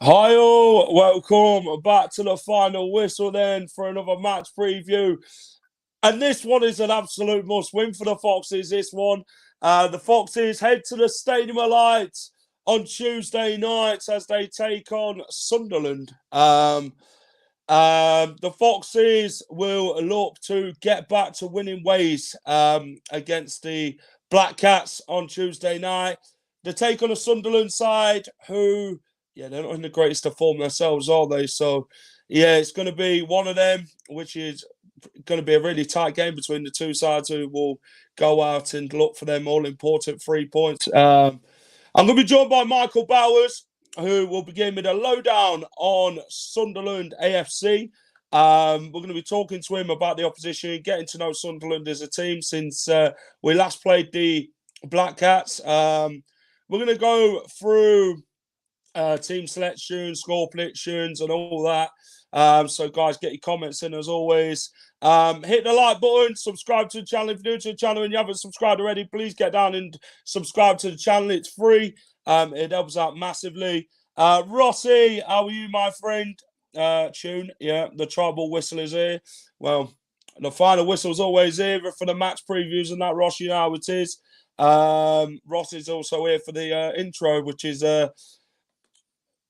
Hi all, welcome back to the final whistle then for another match preview. And this one is an absolute must-win for the Foxes, this one. The Foxes head to the Stadium of Light on Tuesday night as they take on Sunderland. The Foxes will look to get back to winning ways against the Black Cats on Tuesday night. They take on a Sunderland side who... yeah, they're not in the greatest of form themselves, are they? So, yeah, it's going to be one of them, which is going to be a really tight game between the two sides who will go out and look for them all-important 3 points. I'm going to be joined by Michael Bowers, who will begin with a lowdown on Sunderland AFC. We're going to be talking to him about the opposition, getting to know Sunderland as a team since we last played the Black Cats. We're going to go through... team selection, score predictions, and all that. So, guys, get your comments in as always. Hit the like button, subscribe to the channel. If you're new to the channel and you haven't subscribed already, please get down and subscribe to the channel. It's free. It helps out massively. Rossi, how are you, my friend? Tune, yeah, the tribal whistle is here. Well, the final whistle is always here for the match previews and that, Ross, you know how it is. Ross is also here for the intro, which is...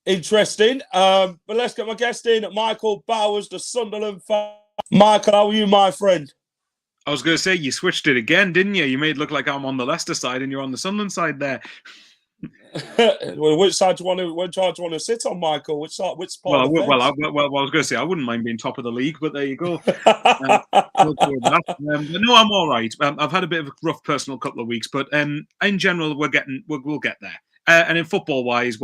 interesting. But let's get my guest in. Michael Bowers, the Sunderland fan. Michael, how are you, my friend? I was going to say, you switched it again, didn't you? You made it look like I'm on the Leicester side and you're on the Sunderland side there. Well, which side do you want to sit on, Michael? Which side? Which part? I was going to say I wouldn't mind being top of the league, but there you go. No, I'm all right. I've had a bit of a rough personal couple of weeks, but in general, we'll get there. And in football-wise,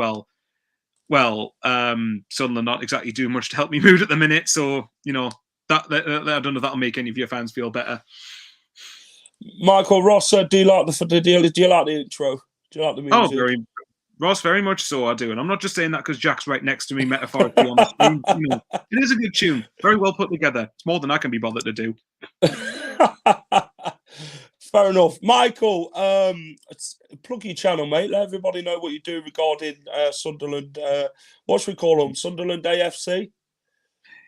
Sunderland not exactly doing much to help me mood at the minute, so you know that I don't know if that'll make any of your fans feel better. Michael Ross, do you like the intro? Do you like the music? Ross, very much so. I do, and I'm not just saying that because Jack's right next to me, metaphorically on the screen. You know, it is a good tune, very well put together. It's more than I can be bothered to do. Fair enough. Michael, plug your channel, mate. Let everybody know what you do regarding Sunderland. What should we call them? Sunderland AFC?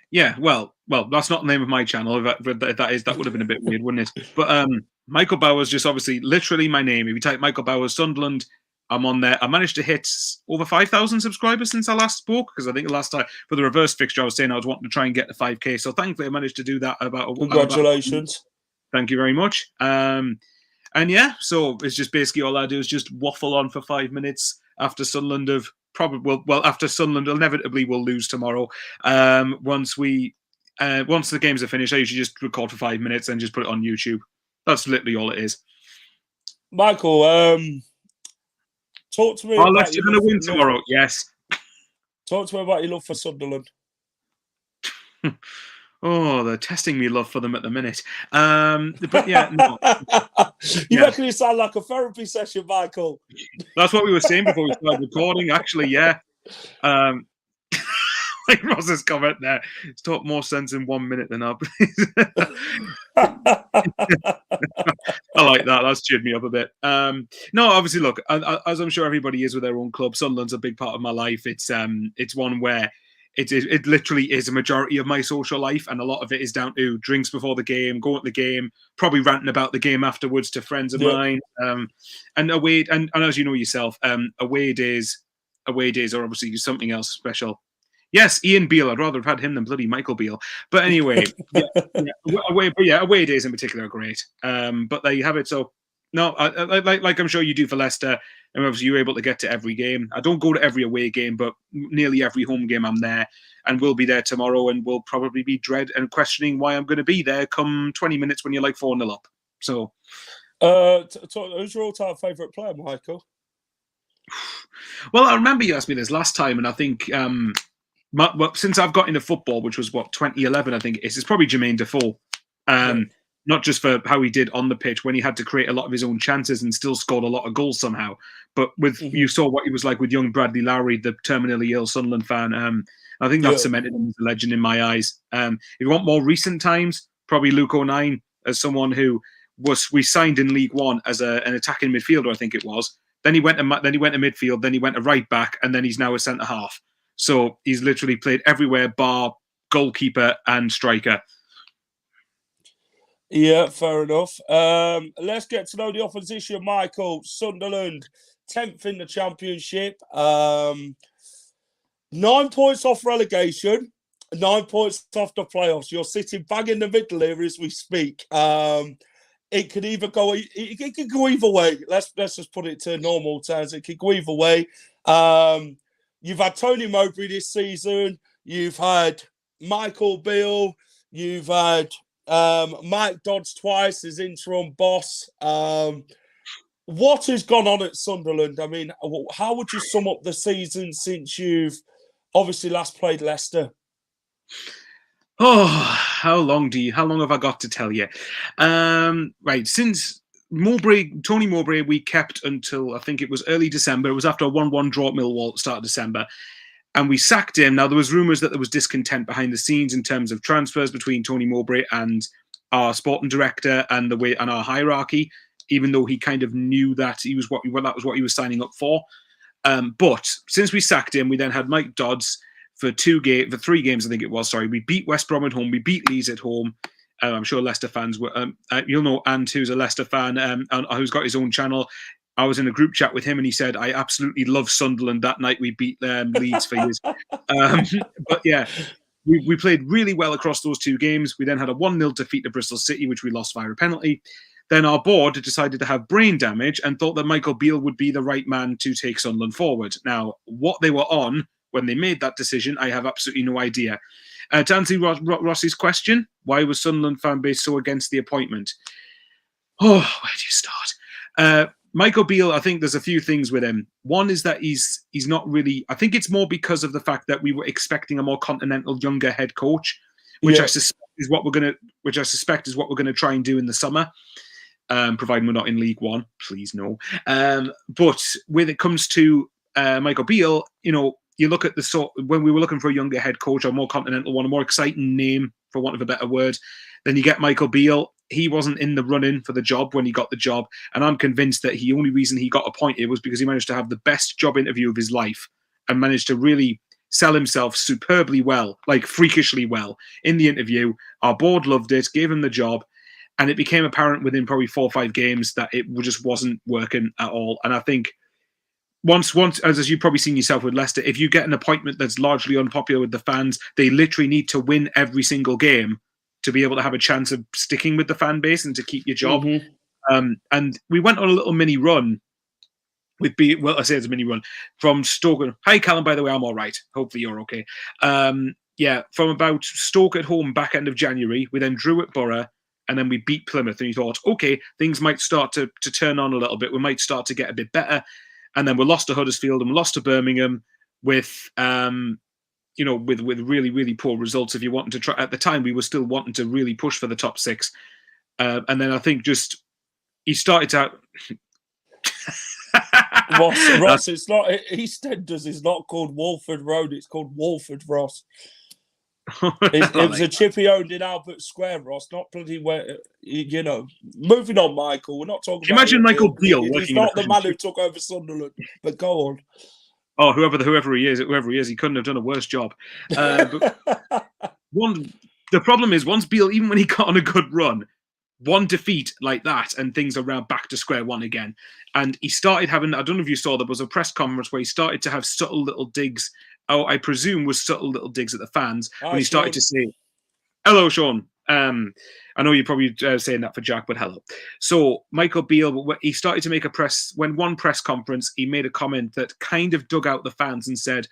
Yeah, well, that's not the name of my channel. If that is, that would have been a bit weird, wouldn't it? But Michael Bowers, just obviously literally my name. If you type Michael Bowers Sunderland, I'm on there. I managed to hit over 5,000 subscribers since I last spoke, because I think the last time for the reverse fixture I was saying I was wanting to try and get to 5K. So thankfully I managed to do that. Congratulations. Thank you very much. And yeah, so it's just basically all I do is just waffle on for 5 minutes after Sunderland after Sunderland inevitably will lose tomorrow. Once the games are finished, I usually just record for 5 minutes and just put it on YouTube. That's literally all it is. Michael, talk to me. Leicester going to win tomorrow. Yes. Talk to me about your love for Sunderland. Oh, they're testing me love for them at the minute. But yeah, no. You reckon you sound like a therapy session, Michael? That's what we were saying before we started recording, actually, yeah. Like Ross's comment there, it's talked more sense in 1 minute than up. I like that. That's cheered me up a bit. No, obviously, look, as I'm sure everybody is with their own club, Sunderland's a big part of my life. It's one where it literally is a majority of my social life, and a lot of it is down to drinks before the game, going to the game, probably ranting about the game afterwards to friends of mine. And away, and as you know yourself, away days are obviously something else special. Yes, Ian Beale. I'd rather have had him than bloody Michael Beale. But anyway, away days in particular are great. But there you have it. So no, like I'm sure you do for Leicester. And obviously you're able to get to every game. I don't go to every away game, but nearly every home game I'm there, and we'll be there tomorrow, and we'll probably be dread and questioning why I'm going to be there come 20 minutes when you're like 4-0 up. So, who's your all-time favourite player, Michael? Well, I remember you asked me this last time, and I think since I've got into football, which was 2011, I think it's probably Jermaine Defoe. Right. Not just for how he did on the pitch when he had to create a lot of his own chances and still scored a lot of goals somehow, but you saw what he was like with young Bradley Lowry, the terminally ill Sunderland fan. I think that cemented him as a legend in my eyes. If you want more recent times, probably Luke O'Nien as someone who we signed in League One as an attacking midfielder, I think it was. Then he went to midfield, then he went to right back, and then he's now a centre half. So he's literally played everywhere bar goalkeeper and striker. Yeah, fair enough. Let's get to know the opposition, Michael. Sunderland, 10th in the Championship. 9 points off relegation, 9 points off the playoffs. You're sitting bang in the middle here as we speak. It could either go. It could go either way. Let's just put it to normal terms. It could go either way. You've had Tony Mowbray this season. You've had Michael Beale. You've had Mike Dodds twice as interim boss. What has gone on at Sunderland? I mean, how would you sum up the season since you've obviously last played Leicester? Oh, how long have I got to tell you? Right, since Tony Mowbray, we kept until I think it was early December. It was after a 1-1 draw at Millwall at the start of December. And we sacked him. Now, there was rumours that there was discontent behind the scenes in terms of transfers between Tony Mowbray and our sporting director and our hierarchy, even though he kind of knew that that was what he was signing up for. But since we sacked him, we then had Mike Dodds for 3 games, I think it was. Sorry, we beat West Brom at home, we beat Leeds at home. I'm sure Leicester fans were. You'll know Ant, who's a Leicester fan, and who's got his own channel. I was in a group chat with him, and he said, "I absolutely love Sunderland that night. We beat Leeds for years." But yeah, we played really well across those 2 games. We then had a 1-0 defeat to Bristol City, which we lost via a penalty. Then our board decided to have brain damage and thought that Michael Beale would be the right man to take Sunderland forward. Now, what they were on when they made that decision, I have absolutely no idea. To answer Ross's question, why was Sunderland fan base so against the appointment? Oh, where do you start? Michael Beale, I think there's a few things with him. One is that he's not really. I think it's more because of the fact that we were expecting a more continental, younger head coach, which I suspect is what we're gonna try and do in the summer. Providing we're not in League One, please no. But when it comes to Michael Beale, you look at when we were looking for a younger head coach, a more continental one, a more exciting name, for want of a better word, then you get Michael Beale. He wasn't in the running for the job when he got the job, and I'm convinced that the only reason he got appointed was because he managed to have the best job interview of his life and managed to really sell himself superbly well, like freakishly well in the interview. Our board loved it, gave him the job, and it became apparent within probably 4 or 5 games that it just wasn't working at all. And I think once, as you've probably seen yourself with Leicester, if you get an appointment that's largely unpopular with the fans, they literally need to win every single game to be able to have a chance of sticking with the fan base and to keep your job. And we went on a little mini run with I say it's a mini run from Stoke. Hi, Callum, by the way, I'm all right. Hopefully you're okay. From about Stoke at home back end of January, we then drew at Borough, and then we beat Plymouth. And you thought, okay, things might start to turn on a little bit. We might start to get a bit better. And then we lost to Huddersfield and we lost to Birmingham with with really, really poor results. If you wanted to try, at the time, we were still wanting to really push for the top 6. And then I think just he started to. Ross, it's not EastEnders. It's not called Walford Road. It's called Walford, Ross. It was a chippy owned in Albert Square, Ross. Not bloody where. Moving on, Michael. We're not talking. Imagine Michael Beale working. He's not the man who took over Sunderland. But go on. Oh, whoever he is, he couldn't have done a worse job. But the problem is, once Beale, even when he got on a good run, one defeat like that, and things are back to square one again. And he started having, I don't know if you saw, there was a press conference where he started to have subtle little digs. Oh, I presume was subtle little digs at the fans when he started to say, "Hello, Sean." I know you're probably saying that for Jack, but hello. So Michael Beale, he started to make one press conference, he made a comment that kind of dug out the fans and said,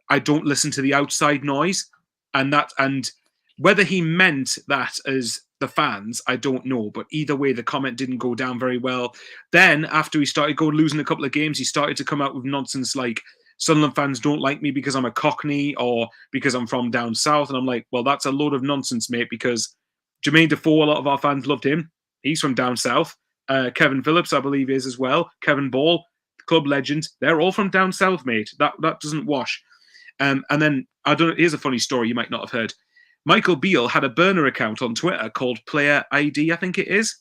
"I don't listen to the outside noise," and whether he meant that as the fans, I don't know. But either way, the comment didn't go down very well. Then, after he started losing a couple of games, he started to come out with nonsense like, Sunderland fans don't like me because I'm a Cockney or because I'm from down south. And I'm like, well, that's a load of nonsense, mate, because Jermaine Defoe, a lot of our fans loved him. He's from down south. Kevin Phillips, I believe, is as well. Kevin Ball, club legend. They're all from down south, mate. That doesn't wash. And then, I don't know, here's a funny story you might not have heard. Michael Beale had a burner account on Twitter called Player ID, I think it is.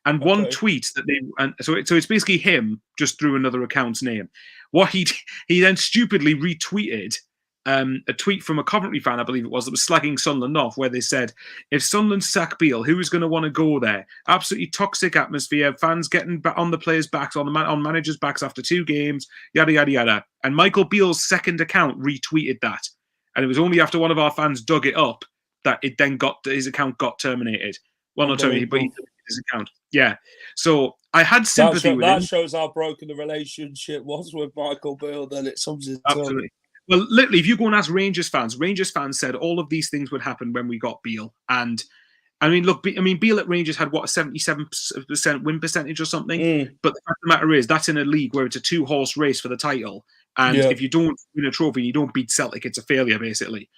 And one tweet that so it's basically him just through another account's name. What he then stupidly retweeted a tweet from a Coventry fan, I believe it was, that was slagging Sunderland off, where they said, if Sunderland sack Beale, who is going to want to go there? Absolutely toxic atmosphere, fans getting on the players' backs, on managers' backs after 2 games, yada, yada, yada. And Michael Beale's second account retweeted that. And it was only after one of our fans dug it up that it then his account got terminated. Well, not terminated, but he deleted his account. Yeah. So I had sympathy with him. That shows how broken the relationship was with Michael Beale, then it sums it up. Absolutely. Well, literally, if you go and ask Rangers fans said all of these things would happen when we got Beale. And I mean, look, Beale at Rangers had what, a 77% win percentage or something. But the fact of the matter is, that's in a league where it's a 2-horse race for the title. And if you don't win a trophy, you don't beat Celtic, it's a failure, basically.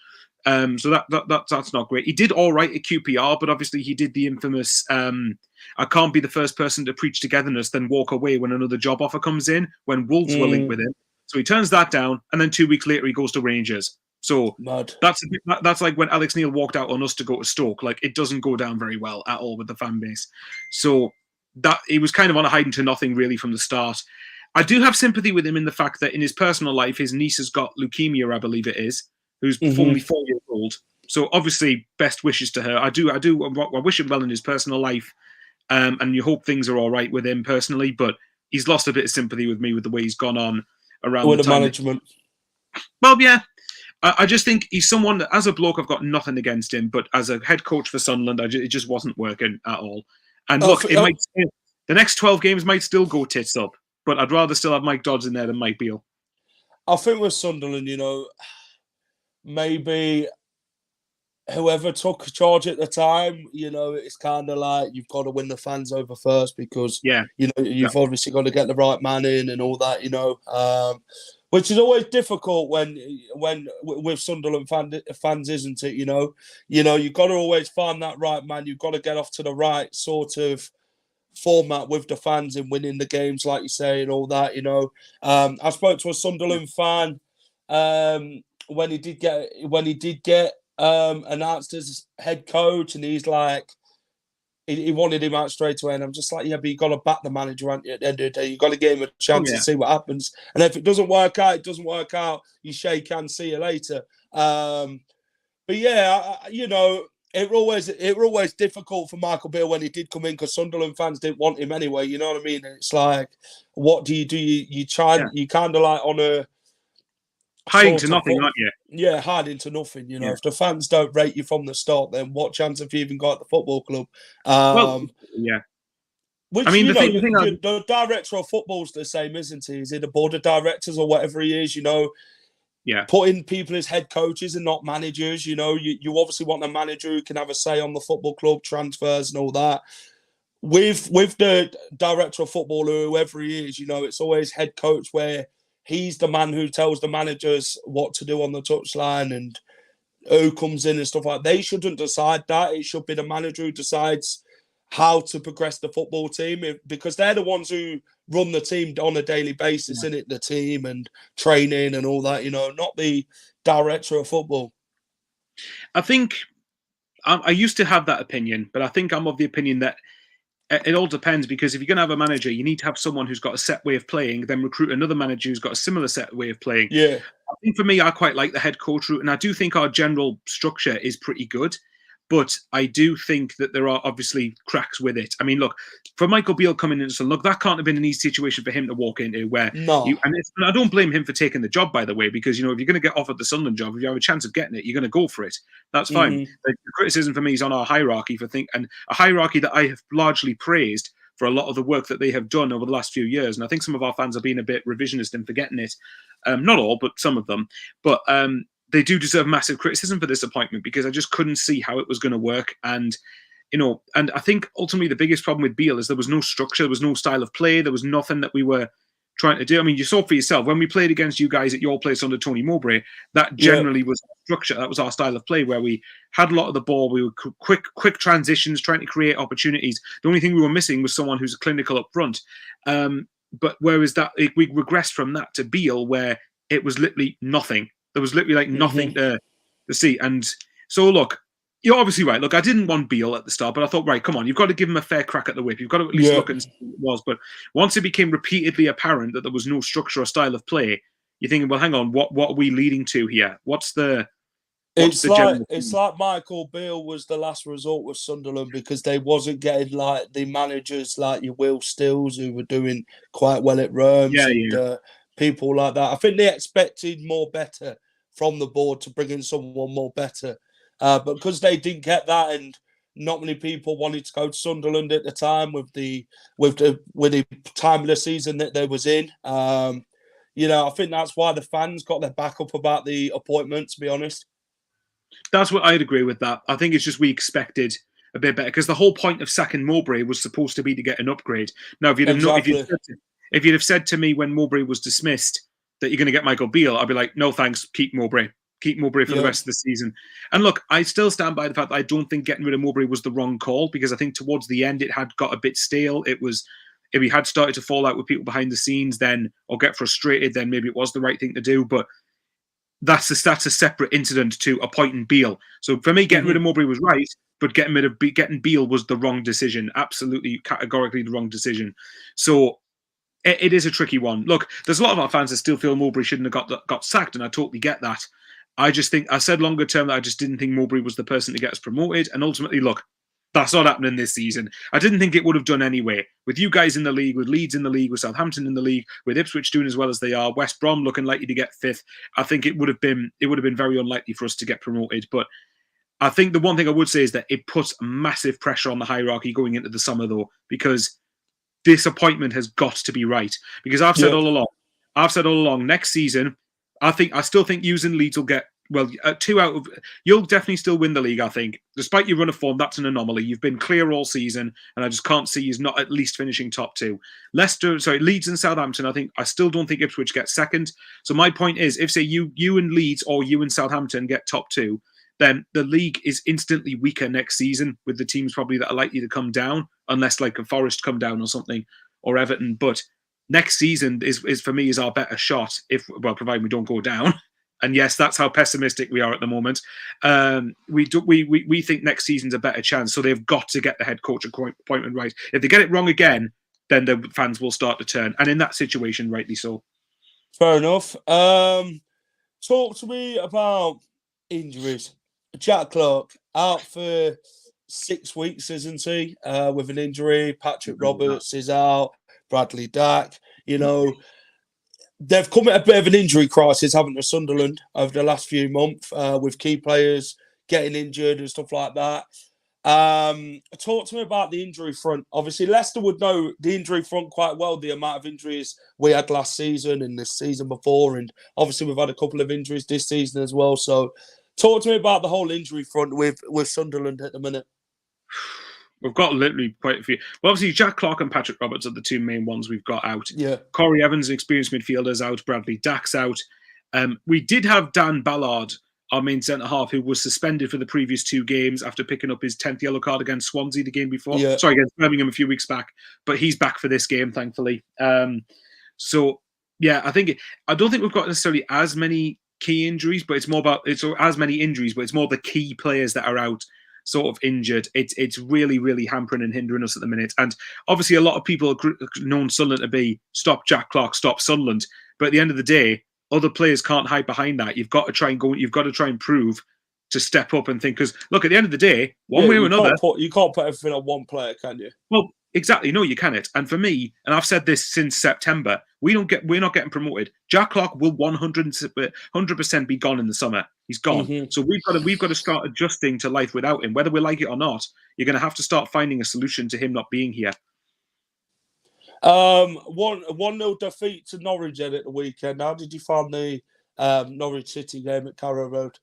So that's not great. He did all right at QPR, but obviously he did the infamous I can't be the first person to preach togetherness, then walk away when another job offer comes in, when Wolves were linked with him. So he turns that down, and then 2 weeks later he goes to Rangers. So that's like when Alex Neil walked out on us to go to Stoke. Like, it doesn't go down very well at all with the fan base. So that he was kind of on a hiding to nothing really from the start. I do have sympathy with him in the fact that in his personal life, his niece has got leukemia, I believe it is, who's only 4 years old. So obviously, best wishes to her. I wish him well in his personal life, and you hope things are all right with him personally. But he's lost a bit of sympathy with me with the way he's gone on around with the time management. Well, yeah. I just think he's someone that, as a bloke, I've got nothing against him, but as a head coach for Sunderland, it just wasn't working at all. And look, the next 12 games might still go tits up, but I'd rather still have Mike Dodds in there than Mike Beale. I think with Sunderland, maybe whoever took charge at the time, it's kind of like you've got to win the fans over first because, you've obviously got to get the right man in and all that, which is always difficult when with Sunderland fans, isn't it? You've got to always find that right man. You've got to get off to the right sort of format with the fans and winning the games, like you say, and all that. I spoke to a Sunderland fan when he did get announced as head coach, and he's like, he wanted him out straight away, and I'm just like, yeah, but you got to back the manager, aren't you? At the end of the day, you got to give him a chance to see what happens, and if it doesn't work out, it doesn't work out. You shake hands, see you later. But yeah, it were always difficult for Michael Beale when he did come in because Sunderland fans didn't want him anyway. You know what I mean? And it's like, what do? You try, you kind of like on a hiding to nothing, aren't you? Yeah, hiding to nothing. If the fans don't rate you from the start, then what chance have you even got at the football club? Which, the director of football's the same, isn't he? Is he the board of directors or whatever he is? Putting people as head coaches and not managers. You obviously want a manager who can have a say on the football club, transfers and all that. With the director of football or whoever he is, it's always head coach where he's the man who tells the managers what to do on the touchline and who comes in and stuff like that. They shouldn't decide that. It should be the manager who decides how to progress the football team because they're the ones who run the team on a daily basis, isn't it? The team and training and all that, not the director of football. I think I used to have that opinion, but I think I'm of the opinion that it all depends because if you're going to have a manager, you need to have someone who's got a set way of playing, then recruit another manager who's got a similar set way of playing. Yeah. I think for me, I quite like the head coach route, and I do think our general structure is pretty good. But I do think that there are obviously cracks with it. I mean, look, for Michael Beale coming in, look, that can't have been an easy situation for him to walk into where... No. And I don't blame him for taking the job, by the way, because, if you're going to get offered the Sunderland job, if you have a chance of getting it, you're going to go for it. That's fine. The criticism for me is on our hierarchy and a hierarchy that I have largely praised for a lot of the work that they have done over the last few years. And I think some of our fans have been a bit revisionist in forgetting it. Not all, but some of them. But... they do deserve massive criticism for this appointment because I just couldn't see how it was going to work. And and I think ultimately the biggest problem with Beale is there was no structure, there was no style of play, there was nothing that we were trying to do. I mean, you saw for yourself when we played against you guys at your place under Tony Mowbray, that generally was our structure. That was our style of play, where we had a lot of the ball. We were quick transitions, trying to create opportunities. The only thing we were missing was someone who's clinical up front. But whereas we regressed from that to Beale, where it was literally nothing. There was literally like nothing to see. And so, look, you're obviously right. Look, I didn't want Beale at the start, but I thought, right, come on, you've got to give him a fair crack at the whip. You've got to at least look and see what it was. But once it became repeatedly apparent that there was no structure or style of play, you're thinking, well, hang on, what are we leading to here? It's like Michael Beale was the last resort with Sunderland because they wasn't getting like the managers like your Will Stills who were doing quite well at Rome and people like that. I think they expected more better from the board to bring in someone more better. But because they didn't get that, and not many people wanted to go to Sunderland at the time with the time of the season that they was in, I think that's why the fans got their back up about the appointment. To be honest, that's what I'd agree with. That I think it's just we expected a bit better because the whole point of sacking Mowbray was supposed to be to get an upgrade. Now, if you'd have said to me when Mowbray was dismissed that you're going to get Michael Beale, I'd be like, no thanks, keep Mowbray. Keep Mowbray for the rest of the season. And look, I still stand by the fact that I don't think getting rid of Mowbray was the wrong call because I think towards the end it had got a bit stale. If he had started to fall out with people behind the scenes then or get frustrated, then maybe it was the right thing to do. But that's a separate incident to appointing Beale. So for me, getting rid of Mowbray was right, but getting Beale was the wrong decision. Absolutely, categorically the wrong decision. So it is a tricky one. Look, there's a lot of our fans that still feel Mowbray shouldn't have got sacked, and I totally get that. I just think, I said longer term that I just didn't think Mowbray was the person to get us promoted. And ultimately, look, that's not happening this season. I didn't think it would have done anyway. With you guys in the league, with Leeds in the league, with Southampton in the league, with Ipswich doing as well as they are, West Brom looking likely to get fifth, I think it would have been very unlikely for us to get promoted. But I think the one thing I would say is that it puts massive pressure on the hierarchy going into the summer, though, because this appointment has got to be right. Because I've said all along, next season, I still think you and Leeds will get, you'll definitely still win the league, I think. Despite your run of form, that's an anomaly. You've been clear all season, and I just can't see you not at least finishing top two. Leeds and Southampton, I still don't think Ipswich gets second. So my point is, if say you and Leeds or you and Southampton get top two, then the league is instantly weaker next season with the teams probably that are likely to come down, unless like a Forest come down or something, or Everton. But next season is for me is our better shot provided we don't go down. And yes, that's how pessimistic we are at the moment. We think next season's a better chance, so they've got to get the head coach appointment right. If they get it wrong again, then the fans will start to turn. And in that situation, rightly so. Fair enough. Talk to me about injuries. Jack Clarke out for 6 weeks, isn't he? With an injury. Patrick Roberts is out. Bradley Dack. They've come at a bit of an injury crisis, haven't they, Sunderland, over the last few months, with key players getting injured and stuff like that. Talk to me about the injury front. Obviously, Leicester would know the injury front quite well, the amount of injuries we had last season and this season before. And obviously, we've had a couple of injuries this season as well. So talk to me about the whole injury front with Sunderland at the minute. We've got literally quite a few. Well, obviously, Jack Clarke and Patrick Roberts are the two main ones we've got out. Yeah. Corey Evans, an experienced midfielder, is out. Bradley Dack's out. We did have Dan Ballard, our main centre-half, who was suspended for the previous 2 games after picking up his 10th yellow card against Swansea the game before. Yeah. Sorry, against Birmingham a few weeks back. But he's back for this game, thankfully. I don't think we've got necessarily as many key injuries, but it's more the key players that are out sort of injured. It's really, really hampering and hindering us at the minute. And obviously a lot of people have known Sunderland to be stop Jack Clarke, stop Sunderland. But at the end of the day, other players can't hide behind that. You've got to try and prove to step up and think, because look, at the end of the day, one way or another, you can't put everything on one player, can you? Well, exactly. No, you can't. And for me, and I've said this since September, we're not getting promoted. Jack Clarke will 100% be gone in the summer. He's gone. Mm-hmm. So we've got to start adjusting to life without him. Whether we like it or not, you're going to have to start finding a solution to him not being here. 1-0 defeat to Norwich at the weekend. How did you find the Norwich City game at Carrow Road?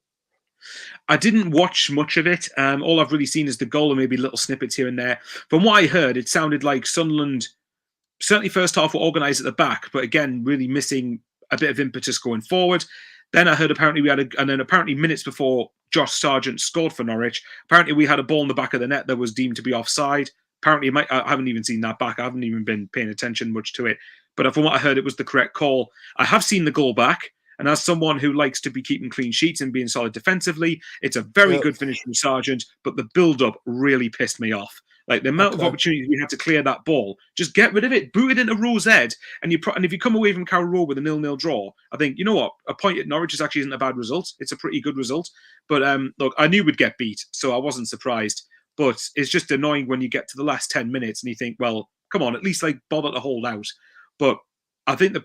I didn't watch much of it. All I've really seen is the goal and maybe little snippets here and there. From what I heard, it sounded like Sunderland, certainly first half, were organised at the back, but again, really missing a bit of impetus going forward. Then I heard apparently and then apparently minutes before Josh Sargent scored for Norwich, apparently we had a ball in the back of the net that was deemed to be offside. Apparently, I haven't even seen that back. I haven't even been paying attention much to it. But from what I heard, it was the correct call. I have seen the goal back. And as someone who likes to be keeping clean sheets and being solid defensively, it's a very good finish from Sargent, but the build-up really pissed me off. Like the amount of opportunities we had to clear that ball, just get rid of it, boot it into Rose Ed, and if you come away from Carrow Road with a 0-0 draw, I think, you know what, a point at Norwich actually isn't a bad result. It's a pretty good result. But look, I knew we'd get beat, so I wasn't surprised. But it's just annoying when you get to the last 10 minutes and you think, well, come on, at least like bother to hold out. But I think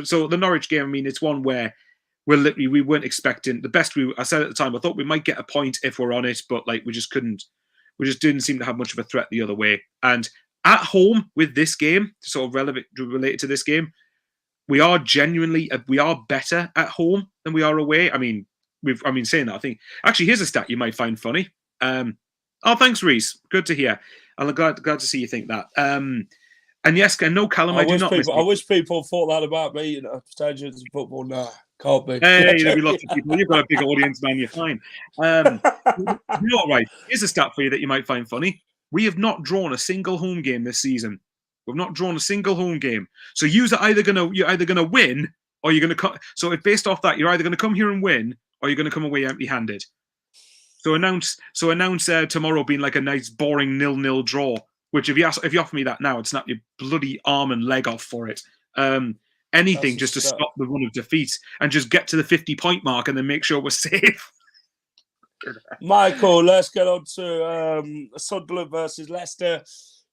so the Norwich game, I mean, it's one where we weren't expecting the best. I said at the time, I thought we might get a point if we're on it, but like we just didn't seem to have much of a threat the other way. And at home with this game, sort of related to this game, we are better at home than we are away. I mean, saying that, I think actually here's a stat you might find funny. Oh, thanks, Reese. Good to hear. I'm glad to see you think that. And yes, no, Callum, I do not. I wish people thought that about me. You know, stages of football. Nah, can't be. Hey, there'll be lots of people. You've got a big audience, man. You're fine. You're all right. Here's a stat for you that you might find funny. We have not drawn a single home game this season. We've not drawn a single home game. So you're either gonna win or you're gonna come. So if based off that, you're either gonna come here and win or you're gonna come away empty-handed. So announce tomorrow being like a nice boring 0-0 draw. Which if you offer me that now, I'd snap your bloody arm and leg off for it. Anything just to stop the run of defeat and just get to the 50-point mark and then make sure we're safe. Michael, let's get on to Sunderland versus Leicester.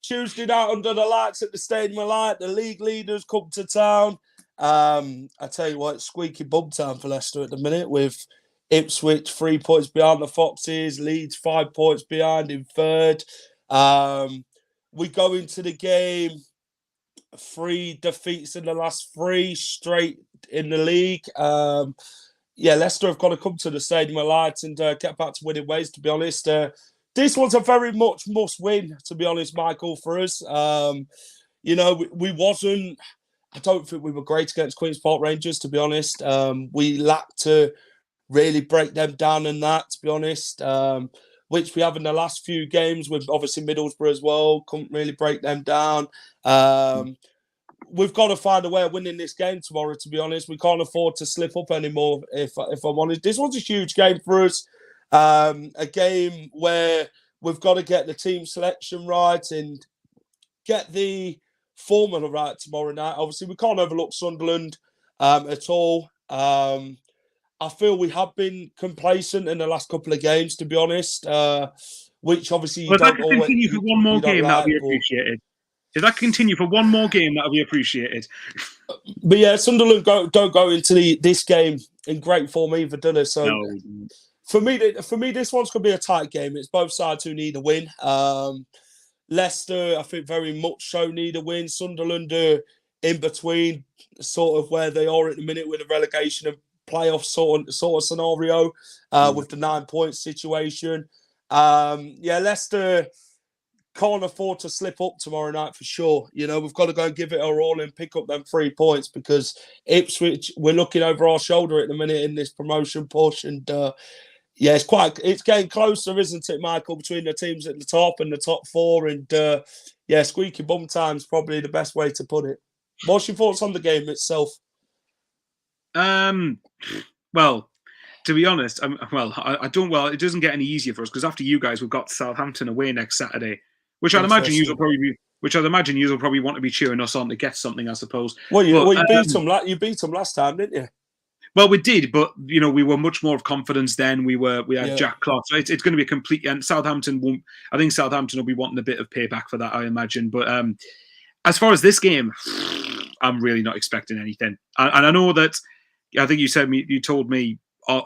Tuesday night under the lights at the Stadium of Light. The league leaders come to town. I tell you what, it's squeaky bum time for Leicester at the minute with Ipswich 3 points behind the Foxes, Leeds 5 points behind in third. We go into the game, 3 defeats in the last 3 straight in the league. Leicester have got to come to the Stadium of Light and get back to winning ways, to be honest. This one's a very much must-win, to be honest, Michael, for us. We wasn't... I don't think we were great against Queen's Park Rangers, to be honest. We lacked to really break them down in that, to be honest. Which we have in the last few games with obviously Middlesbrough as well. Couldn't really break them down. We've got to find a way of winning this game tomorrow, to be honest. We can't afford to slip up anymore, if I'm honest. This was a huge game for us. A game where we've got to get the team selection right and get the formula right tomorrow night. Obviously, we can't overlook Sunderland at all. I feel we have been complacent in the last couple of games, to be honest, which obviously you don't always... Continue for one more game, that'll be appreciated. If that continue for one more game, that'll be appreciated. But yeah, Sunderland don't go into this game in great form either, do they? So for me, this one's going to be a tight game. It's both sides who need a win. Leicester, I think, very much so need a win. Sunderland are in between, sort of where they are at the minute with the relegation and playoff sort of scenario with the 9 point situation. Leicester can't afford to slip up tomorrow night for sure. You know, we've got to go and give it our all and pick up them 3 points because Ipswich, we're looking over our shoulder at the minute in this promotion push. And it's getting closer, isn't it, Michael, between the teams at the top and the top 4. And squeaky bum time's probably the best way to put it. What's your thoughts on the game itself? Well, to be honest, it doesn't get any easier for us because after you guys, we've got Southampton away next Saturday, which I'd imagine you will probably want to be cheering us on to get something, I suppose. Well, you beat them last time, didn't you? Well, we did, but we were much more of confidence then. We had Jack Clark, so it's going to be a complete. And Southampton won't. I think Southampton will be wanting a bit of payback for that, I imagine. But as far as this game, I'm really not expecting anything. And I know that. I think you told me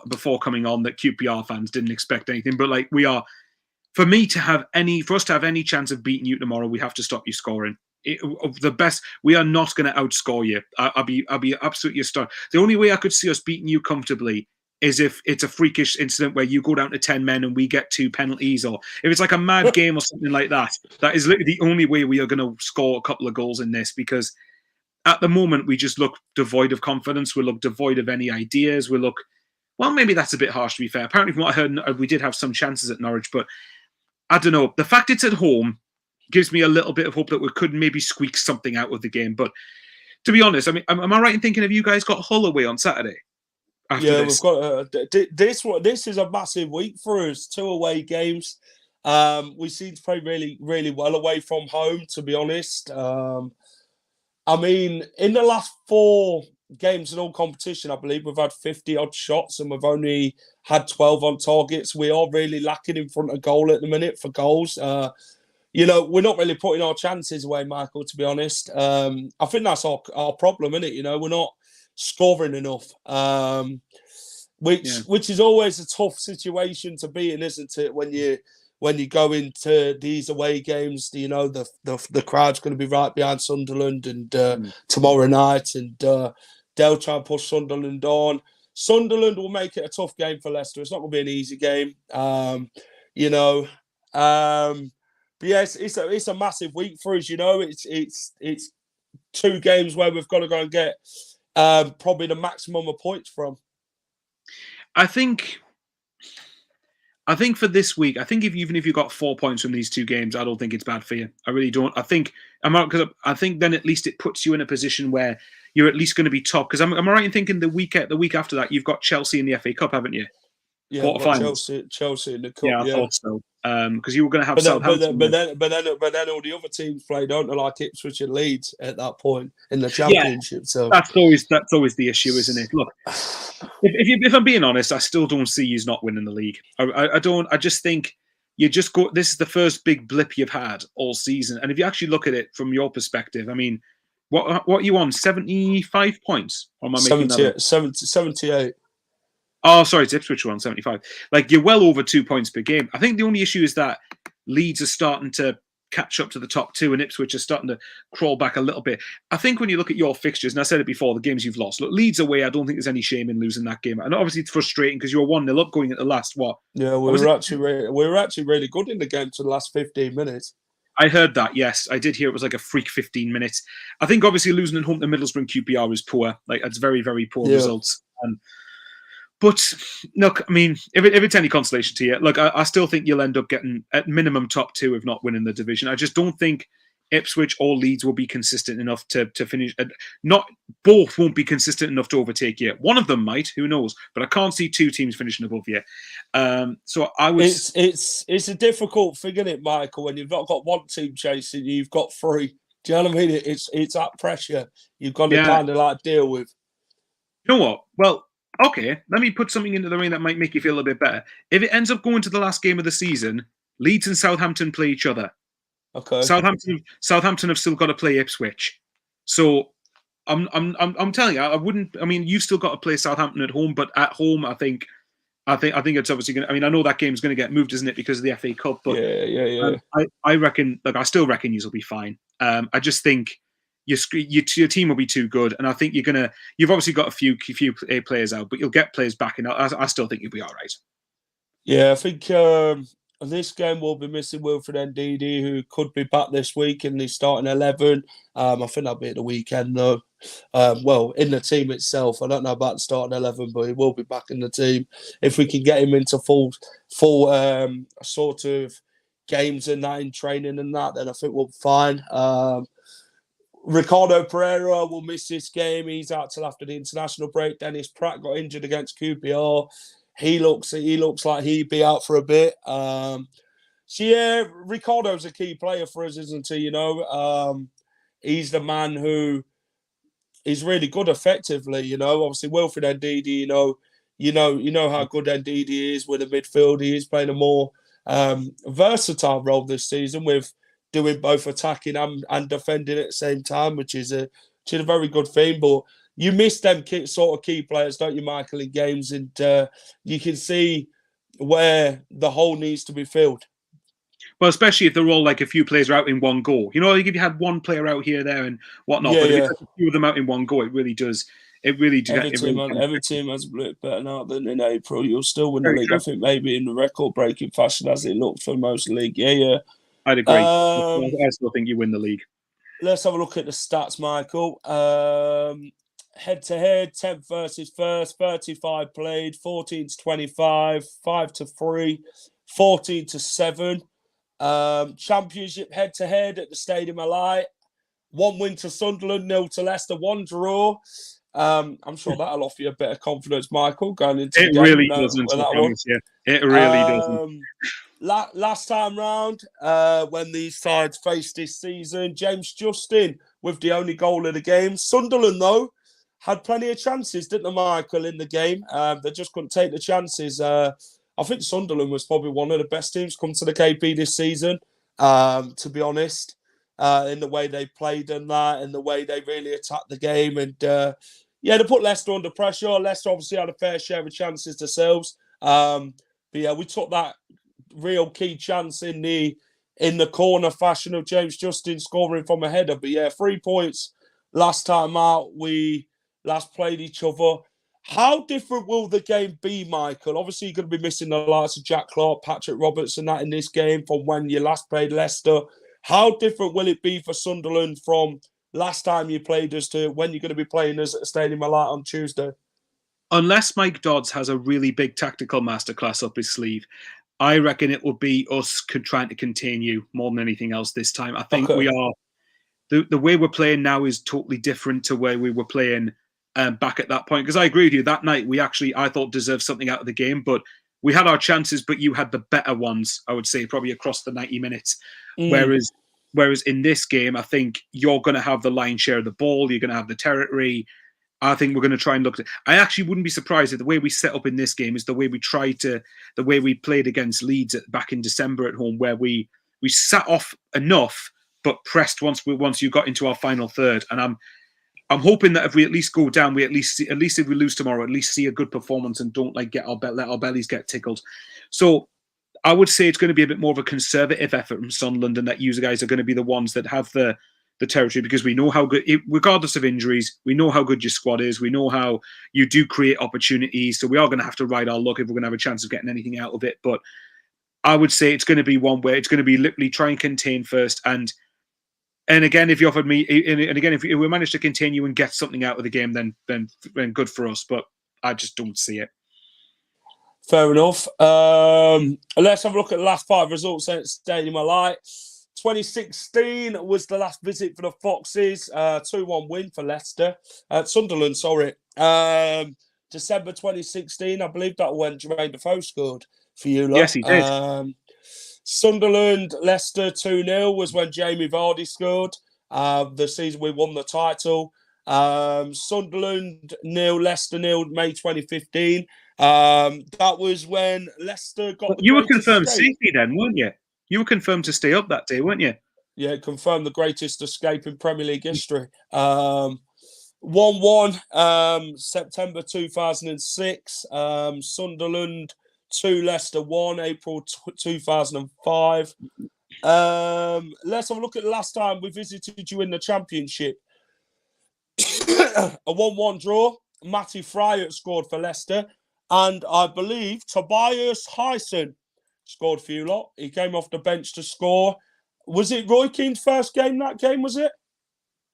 before coming on that QPR fans didn't expect anything, but like we are. For us to have any chance of beating you tomorrow, we have to stop you scoring. We are not going to outscore you. I'll be absolutely astonished. The only way I could see us beating you comfortably is if it's a freakish incident where you go down to 10 men and we get 2 penalties, or if it's like a mad game or something like that. That is literally the only way we are going to score a couple of goals in this, because at the moment we just look devoid of confidence. We look devoid of any ideas. We look, well, maybe that's a bit harsh to be fair. Apparently from what I heard, we did have some chances at Norwich, but I don't know. The fact it's at home gives me a little bit of hope that we could maybe squeak something out of the game. But to be honest, I mean, am I right in thinking, have you guys got Hull away on Saturday? Yeah, we've got this one. This is a massive week for us. 2 away games. We seem to play really, really well away from home, to be honest. I mean, in the last 4 games in all competition, I believe we've had 50 odd shots and we've only had 12 on targets. We are really lacking in front of goal at the minute for goals. You know, we're not really putting our chances away, Michael, to be honest. I think that's our problem, isn't it? You know, we're not scoring enough, which is always a tough situation to be in, isn't it? When you go into these away games, you know, the crowd's going to be right behind Sunderland and tomorrow night, and they'll try and push Sunderland on. Sunderland will make it a tough game for Leicester. It's not going to be an easy game, you know. But yes, it's a massive week for us. You know, it's 2 games where we've got to go and get probably the maximum of points from. I think for this week, even if you got 4 points from these 2 games, I don't think it's bad for you. I really don't. I think then at least it puts you in a position where you're at least going to be top. Because am I right in thinking the week after that you've got Chelsea in the FA Cup, haven't you? Yeah, Chelsea in the cup. Yeah, I thought so. Because you were going to have Southampton. But then all the other teams play, don't they? Like Ipswich and Leeds at that point in the Championship. So that's always the issue, isn't it? Look, if I'm being honest, I still don't see you not winning the league. I don't. I just think you just go. This is the first big blip you've had all season, and if you actually look at it from your perspective, I mean, what are you on? 75 points? Or am I making 78. Oh, sorry, it's Ipswich on 75. Like, you're well over 2 points per game. I think the only issue is that Leeds are starting to catch up to the top 2 and Ipswich are starting to crawl back a little bit. I think when you look at your fixtures, and I said it before, the games you've lost, look, Leeds away, I don't think there's any shame in losing that game. And obviously it's frustrating because you were 1-0 up going at the last, what? Yeah, we were actually really good in the game to the last 15 minutes. I heard that, yes. I did hear it was like a freak 15 minutes. I think obviously losing at home to Middlesbrough and QPR is poor. Like, it's very, very poor results. But look, I mean, if it's any consolation to you, look, I still think you'll end up getting at minimum top 2, if not winning the division. I just don't think Ipswich or Leeds will be consistent enough to finish. Not both won't be consistent enough to overtake you. One of them might, who knows? But I can't see 2 teams finishing above you. So I would. It's a difficult thing, isn't it, Michael? When you've not got 1 team chasing you, you've got 3. Do you know what I mean? It's that pressure you've got to kind of like deal with. You know what? Well. Okay, let me put something into the ring that might make you feel a bit better. If it ends up going to the last game of the season, Leeds and Southampton play each other. Okay. Southampton have still got to play Ipswich. So I'm telling you, I wouldn't. I mean, you've still got to play Southampton at home, but at home, I think it's obviously going to. I mean, I know that game's going to get moved, isn't it, because of the FA Cup? But I reckon. Like, I still reckon you'll be fine. I just think. Your team will be too good, and I think you've obviously got a few players out, but you'll get players back in. I still think you'll be all right. Yeah, I think this game we'll be missing Wilfred Ndidi, who could be back this week in the starting 11. I think that'll be at the weekend though. Well, in the team itself, I don't know about the starting 11, but he will be back in the team if we can get him into full sort of games and that in training and that. Then I think we'll be fine. Ricardo Pereira will miss this game. He's out till after the international break. Dennis Pratt got injured against QPR. He looks like he'd be out for a bit. So yeah, Ricardo's a key player for us, isn't he? You know, he's the man who is really good effectively. You know, obviously Wilfred Ndidi. You know how good Ndidi is with the midfield. He is playing a more versatile role this season with doing both attacking and defending at the same time, which is a very good thing. But you miss them sort of key players, don't you, Michael, in games? And you can see where the hole needs to be filled. Well, especially if they're all like a few players are out in one go. You know, like if you had one player out here, there, and whatnot. But if it's a few of them out in one go, it really does It really Every team has a bit better now than in April. You'll still win the Very league. true. I think maybe in the record-breaking fashion as it looked for most league. Yeah. I'd agree. I still think you win the league. Let's have a look at the stats, Michael. Head-to-head, 10th versus 1st, 35 played, 14 to 25, 5 to 3, 14 to 7. Championship head-to-head at the Stadium of Light. 1 win to Sunderland, 0 to Leicester, 1 draw. I'm sure that'll offer you a bit of confidence, Michael, going into the It game. really doesn't, I promise you. It really doesn't. Last time round, when these sides faced this season, James Justin with the only goal of the game. Sunderland, though, had plenty of chances, didn't they, Michael, in the game? They just couldn't take the chances. I think Sunderland was probably one of the best teams come to the KP this season, to be honest, in the way they played and that, and the way they really attacked the game. And, they put Leicester under pressure. Leicester obviously had a fair share of chances themselves. But, we took that real key chance in the corner fashion of James Justin scoring from a header. But, 3 points last time out. We last played each other. How different will the game be, Michael? Obviously, you're going to be missing the likes of Jack Clark, Patrick Roberts, and that in this game from when you last played Leicester. How different will it be for Sunderland from last time you played us to when you're going to be playing us at the Stadium of Light on Tuesday? Unless Mike Dodds has a really big tactical masterclass up his sleeve, I reckon it will be us trying to contain you more than anything else this time. I think we are. The way we're playing now is totally different to where we were playing back at that point. Because I agree with you, that night we actually, I thought, deserved something out of the game. But we had our chances, but you had the better ones, I would say, probably across the 90 minutes. Whereas in this game, I think you're going to have the lion's share of the ball. You're going to have the territory. I think we're going to try and look at it. I actually wouldn't be surprised if the way we set up in this game is the way we played against Leeds back in December at home, where we sat off enough but pressed once you got into our final third. And I'm hoping that if we at least go down, we at least if we lose tomorrow, at least see a good performance and don't let our bellies get tickled. So I would say it's going to be a bit more of a conservative effort from Sunderland, and that you guys are going to be the ones that have the territory, because we know how good, regardless of injuries, we know how good your squad is. We know how you do create opportunities. So we are going to have to ride our luck if we're going to have a chance of getting anything out of it. But I would say it's going to be one where it's going to be literally try and contain first. And again, if you offered me, and again, if we manage to continue and get something out of the game, then good for us. But I just don't see it. Fair enough. Let's have a look at the last 5 results at Stadium of Light. 2016 was the last visit for the Foxes. 2-1 win for Leicester. Sunderland, sorry. December 2016, I believe that when Jermaine Defoe scored for you lot. Yes, he did. Sunderland, Leicester 2-0 was when Jamie Vardy scored. The season we won the title. Sunderland 0, Leicester 0, May 2015. That was when Leicester got the You were confirmed safety then, weren't you? You were confirmed to stay up that day, weren't you? Yeah, confirmed the greatest escape in Premier League history. 1-1, September 2006. Sunderland 2, Leicester 1, April 2005. Let's have a look at the last time we visited you in the Championship. A 1-1 draw. Matty Fryatt scored for Leicester. And I believe Tobias Hyson scored for you lot. He came off the bench to score. Was it Roy Keane's first game, that game, was it?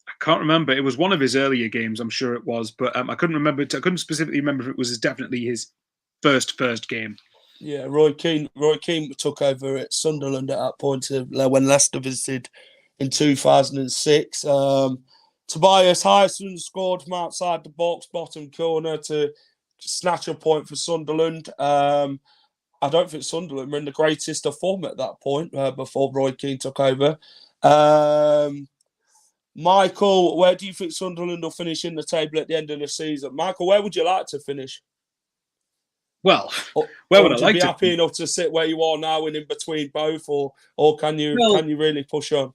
I can't remember. It was one of his earlier games, I'm sure it was. But I couldn't remember. I couldn't specifically remember if it was definitely his first game. Yeah, Roy Keane took over at Sunderland at that point when Leicester visited in 2006. Tobias Hyson scored from outside the box, bottom corner, to snatch a point for Sunderland. I don't think Sunderland were in the greatest of form at that point before Roy Keane took over. Michael, where do you think Sunderland will finish in the table at the end of the season? Michael, where would you like to finish? Well, where would I like to be happy enough to sit where you are now and in between both, or can you really push on?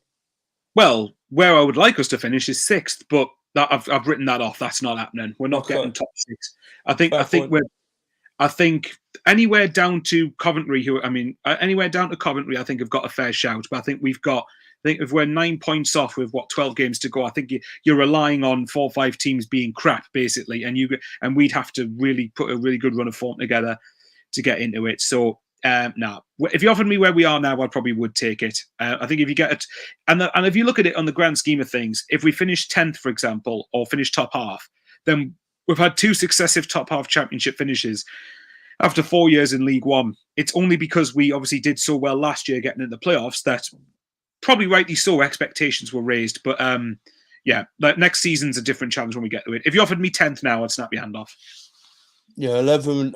Well, where I would like us to finish is 6th, but I've written that off. That's not happening. We're not getting top 6. I think anywhere down to Coventry, anywhere down to Coventry, I think have got a fair shout. But I think we've got think if we're 9 points off with 12 games to go, I think you're relying on 4 or 5 teams being crap basically, and we'd have to really put a really good run of form together to get into it. So if you offered me where we are now, I probably would take it. I think if you get it, and if you look at it on the grand scheme of things, if we finish 10th, for example, or finish top half, then we've had 2 successive top half championship finishes after 4 years in League One. It's only because we obviously did so well last year getting into the playoffs that, probably rightly so, expectations were raised. But like next season's a different challenge when we get to it. If you offered me 10th now, I'd snap your hand off. Yeah, 11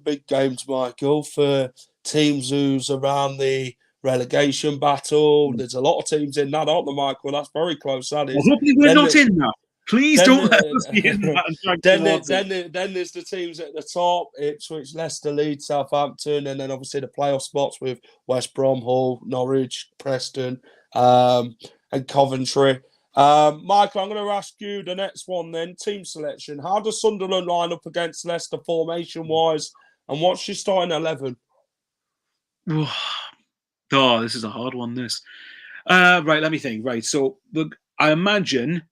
big games, Michael, for teams who's around the relegation battle. There's a lot of teams in that, aren't there, Michael? That's very close, that is. Well, hopefully we're not in now. Please don't let us be in that. Then there's the teams at the top: Ipswich, Leicester, Leeds, Southampton, and then obviously the playoff spots with West Brom, Hull, Norwich, Preston, and Coventry. Michael, I'm going to ask you the next one then. Team selection. How does Sunderland line up against Leicester formation-wise, and what's your starting 11? Oh, this is a hard one, this. Right, let me think. Right, so look, I imagine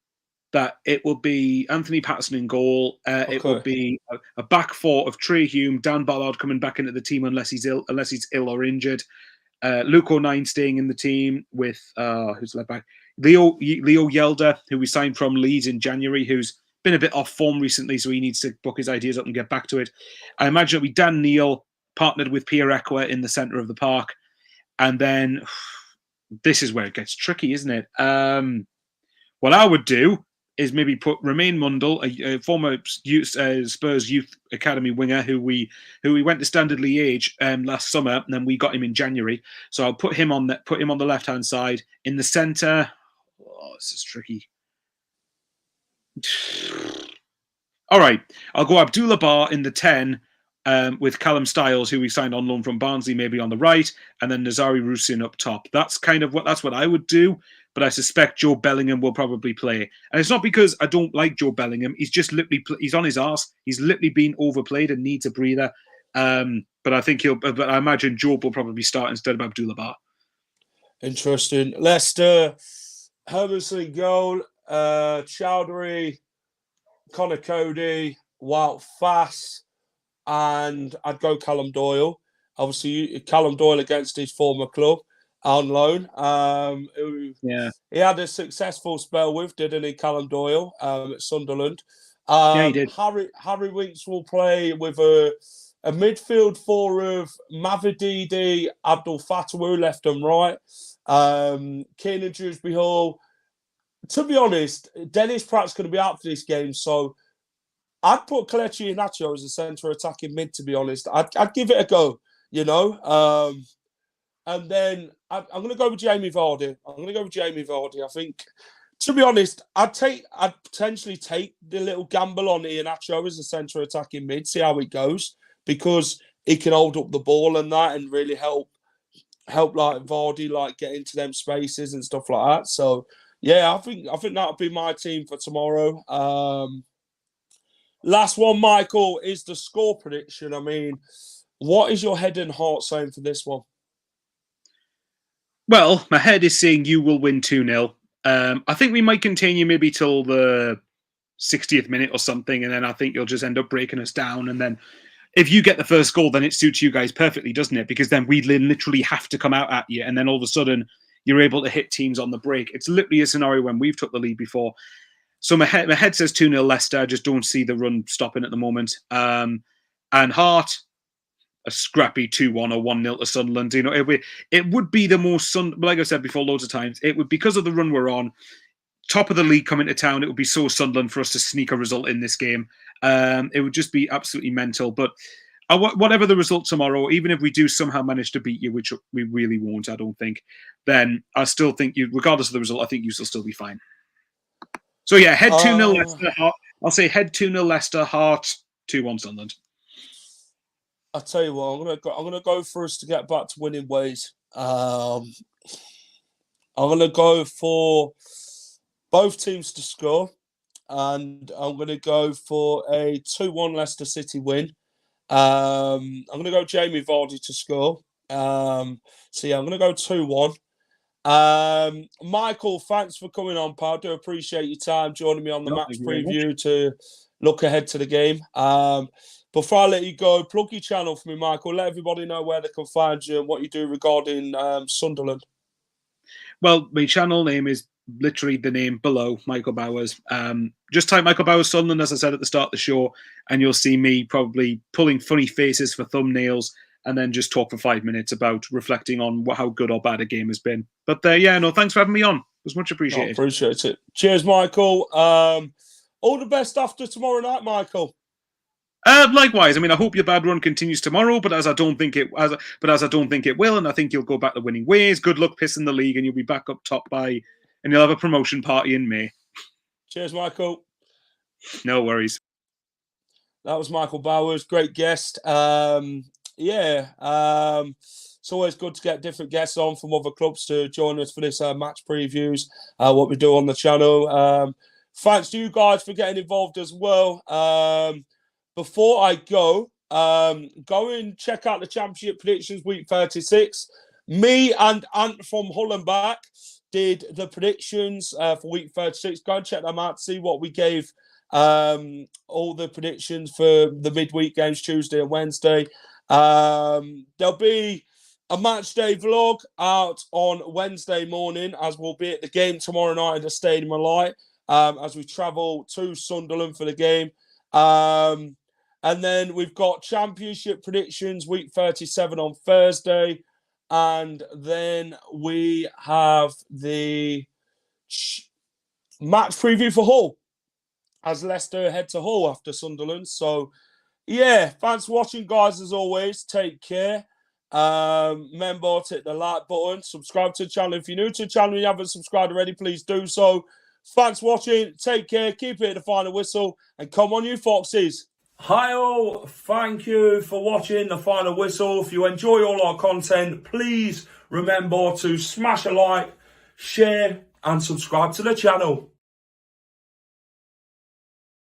that it will be Anthony Patterson in goal. It will be a back 4 of Trey Hume, Dan Ballard coming back into the team unless he's ill or injured. Luke O'Nien staying in the team with who's left back? Leo Yelder, who we signed from Leeds in January, who's been a bit off form recently, so he needs to book his ideas up and get back to it. I imagine it'll be Dan Neil partnered with Pierre Equa in the centre of the park. And then this is where it gets tricky, isn't it? What I would do is maybe put Romain Mundell, a former Spurs Youth Academy winger who we went to Standard Liège last summer, and then we got him in January. So I'll put him on the left hand side. In the centre, this is tricky. All right, I'll go Abdullah Bar in the 10 with Callum Styles, who we signed on loan from Barnsley, maybe on the right, and then Nazari Rusin up top. That's what I would do. But I suspect Joe Bellingham will probably play. And it's not because I don't like Joe Bellingham. He's just literally, he's on his arse. He's literally been overplayed and needs a breather. But I imagine Joe will probably start instead of Abdullah Bar. Interesting. Leicester, Hermanson in goal, Chowdhury, Connor Cody, Wout Fass, and I'd go Callum Doyle. Obviously, Callum Doyle against his former club. On loan. He had a successful spell with, didn't he, Callum Doyle at Sunderland. Yeah, he did. Harry Winks will play with a midfield 4 of Mavididi, Abdul Fatawu, left and right. Keenan Dewsbury Hall. To be honest, Dennis Pratt's going to be out for this game, so I'd put Kelechi Iheanacho as a centre attacking mid, to be honest. I'd give it a go, you know. And then I'm going to go with Jamie Vardy. I think, to be honest, I'd potentially take the little gamble on Iheanacho as a centre attacking mid, see how it goes, because he can hold up the ball and that, and really help like Vardy like get into them spaces and stuff like that. So yeah, I think that'll be my team for tomorrow. Last one, Michael, is the score prediction. I mean, what is your head and heart saying for this one? Well, my head is saying you will win 2-0. I think we might contain you maybe till the 60th minute or something, and then I think you'll just end up breaking us down. And then if you get the first goal, then it suits you guys perfectly, doesn't it? Because then we literally have to come out at you, and then all of a sudden you're able to hit teams on the break. It's literally a scenario when we've took the lead before. So my head says 2-0 Leicester. I just don't see the run stopping at the moment. And heart, a scrappy 2-1 or 1-0 to Sunderland. You know, it would be the most like I said before loads of times, it would, because of the run we're on, top of the league coming to town, it would be so Sunderland for us to sneak a result in this game. It would just be absolutely mental. But whatever the result tomorrow, even if we do somehow manage to beat you, which we really won't, I don't think, then I still think you, regardless of the result, I think you will still be fine. So yeah, head 2-0 Leicester. I'll say head 2-0 Leicester, heart 2-1 Sunderland. I'll tell you what, I'm gonna go for us to get back to winning ways. I'm gonna go for both teams to score, and I'm gonna go for a 2-1 Leicester City win. I'm gonna go Jamie Vardy to score. So yeah, I'm gonna go 2-1. Michael, thanks for coming on, pal. I do appreciate your time joining me on the match Thank you very much. preview to look ahead to the game. Before I let you go, plug your channel for me, Michael. Let everybody know where they can find you and what you do regarding Sunderland. Well, my channel name is literally the name below, Michael Bowers. Just type Michael Bowers Sunderland, as I said at the start of the show, and you'll see me probably pulling funny faces for thumbnails and then just talk for 5 minutes about reflecting on how good or bad a game has been. But thanks for having me on. It was much appreciated. Appreciate it. Cheers, Michael. All the best after tomorrow night, Michael. Likewise, I mean, I hope your bad run continues tomorrow, but as I don't think it will, and I think you'll go back the winning ways. Good luck pissing the league, and you'll be back up top and you'll have a promotion party in May. Cheers, Michael. No worries. That was Michael Bowers, great guest. It's always good to get different guests on from other clubs to join us for this match previews, what we do on the channel. Thanks to you guys for getting involved as well. Before I go and check out the Championship predictions week 36. Me and Ant from Hull and Back did the predictions for week 36. Go and check them out, see what we gave all the predictions for the midweek games Tuesday and Wednesday. There'll be a match day vlog out on Wednesday morning, as we'll be at the game tomorrow night at the Stadium of Light, as we travel to Sunderland for the game. And then we've got Championship predictions week 37 on Thursday. And then we have the match preview for Hull, as Leicester head to Hull after Sunderland. So, thanks for watching, guys, as always. Take care. Remember to hit the like button. Subscribe to the channel. If you're new to the channel and you haven't subscribed already, please do so. Thanks for watching. Take care. Keep it at the final whistle. And come on, you Foxes. Hi all, thank you for watching The Final Whistle. If you enjoy all our content, please remember to smash a like, share and subscribe to the channel.